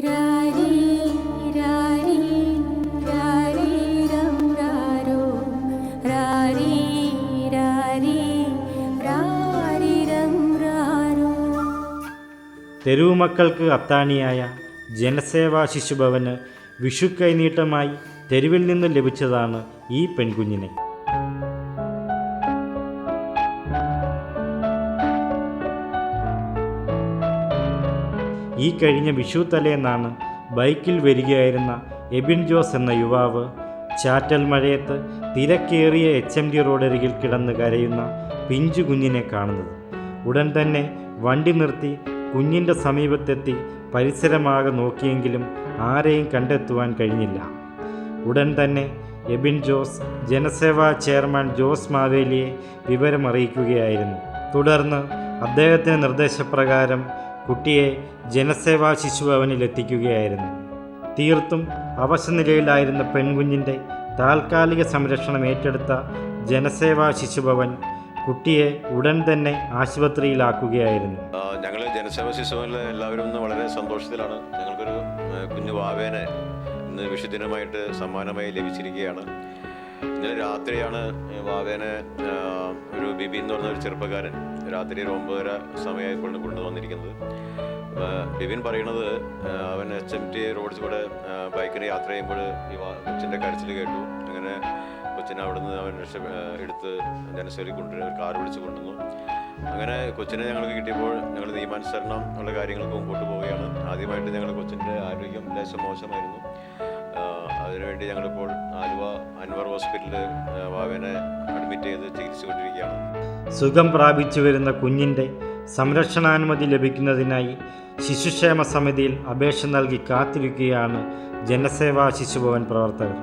രാരീ രാരീ രാരീരം രാരോ രാരീ രാരീ രാരീരം രാരോ. തെരുവുമക്കൾക്ക് അത്താണിയായ ജനസേവാ ശിശുഭവന് വിഷു കൈനീട്ടമായി തെരുവിൽ നിന്ന് ലഭിച്ചതാണ് ഈ പെൺകുഞ്ഞിനെ. ഈ കഴിഞ്ഞ വിഷു തലേന്നാണ് ബൈക്കിൽ വരികയായിരുന്ന എബിൻ ജോസ് എന്ന യുവാവ് ചാറ്റൽ മഴയത്ത് തിരക്കേറിയ HMD റോഡരികിൽ കിടന്ന് കരയുന്ന പിഞ്ചു കുഞ്ഞിനെ കാണുന്നത്. ഉടൻ തന്നെ വണ്ടി നിർത്തി കുഞ്ഞിൻ്റെ സമീപത്തെത്തി പരിസരമാകെ നോക്കിയെങ്കിലും ആരെയും കണ്ടെത്തുവാൻ കഴിഞ്ഞില്ല. ഉടൻ തന്നെ എബിൻ ജോസ് ജനസേവാ ചെയർമാൻ ജോസ് മാവേലിയെ വിവരമറിയിക്കുകയായിരുന്നു. തുടർന്ന് അദ്ദേഹത്തിൻ്റെ നിർദ്ദേശപ്രകാരം കുട്ടിയെ ജനസേവാ ശിശുഭവനിൽ എത്തിക്കുകയായിരുന്നു. തീർത്തും അവശനിലയിലായിരുന്ന പെൺകുഞ്ഞിൻ്റെ താൽക്കാലിക സംരക്ഷണം ഏറ്റെടുത്ത ജനസേവാ ശിശുഭവൻ കുട്ടിയെ ഉടൻ തന്നെ ആശുപത്രിയിലാക്കുകയായിരുന്നു. ഞങ്ങൾ ജനസേവാ ശിശുഭവനിൽ എല്ലാവരും ഇന്ന് വളരെ സന്തോഷത്തിലാണ്. ഞങ്ങൾക്കൊരു കുഞ്ഞു വാവേനെ ഇന്ന് വിഷുദിനമായിട്ട് സമ്മാനമായി ലഭിച്ചിരിക്കുകയാണ്. ഇന്നലെ രാത്രിയാണ് വാവേനെ ഒരു ബിബി എന്ന് പറഞ്ഞ ഒരു ചെറുപ്പക്കാരൻ രാത്രി 9:30 സമയമായപ്പോൾ കൊണ്ടുവന്നിരിക്കുന്നത്. ബിബിൻ പറയുന്നത് അവൻ HMT റോഡ്സ് കൂടെ ബൈക്കിന് യാത്ര ചെയ്യുമ്പോൾ ഈ കൊച്ചിൻ്റെ കരച്ചിൽ കേട്ടു. അങ്ങനെ കൊച്ചിനെ അവിടെ നിന്ന് അവൻ എടുത്ത് ജനസേവയിൽ കൊണ്ടുവരുന്ന ഒരു കാർ വിളിച്ച് കൊണ്ടുവന്നു. അങ്ങനെ കൊച്ചിനെ ഞങ്ങൾക്ക് കിട്ടിയപ്പോൾ ഞങ്ങൾ നിയമാനുസരണം ഉള്ള കാര്യങ്ങൾക്ക് മുമ്പോട്ട് പോവുകയാണ്. ആദ്യമായിട്ട് ഞങ്ങൾ കൊച്ചിൻ്റെ ആരോഗ്യം ലേശം മോശമായിരുന്നു. അതിനുവേണ്ടി ഞങ്ങളിപ്പോൾ ആലുവ അൻവർ ഹോസ്പിറ്റലിൽ വാവേനെ അഡ്മിറ്റ് ചെയ്ത് ചികിത്സിച്ചുകൊണ്ടിരിക്കുകയാണ്. സുഖം പ്രാപിച്ചു വരുന്ന കുഞ്ഞിൻ്റെ സംരക്ഷണാനുമതി ലഭിക്കുന്നതിനായി ശിശുക്ഷേമ സമിതിയിൽ അപേക്ഷ നൽകി കാത്തിരിക്കുകയാണ് ജനസേവാ ശിശുഭവൻ പ്രവർത്തകർ.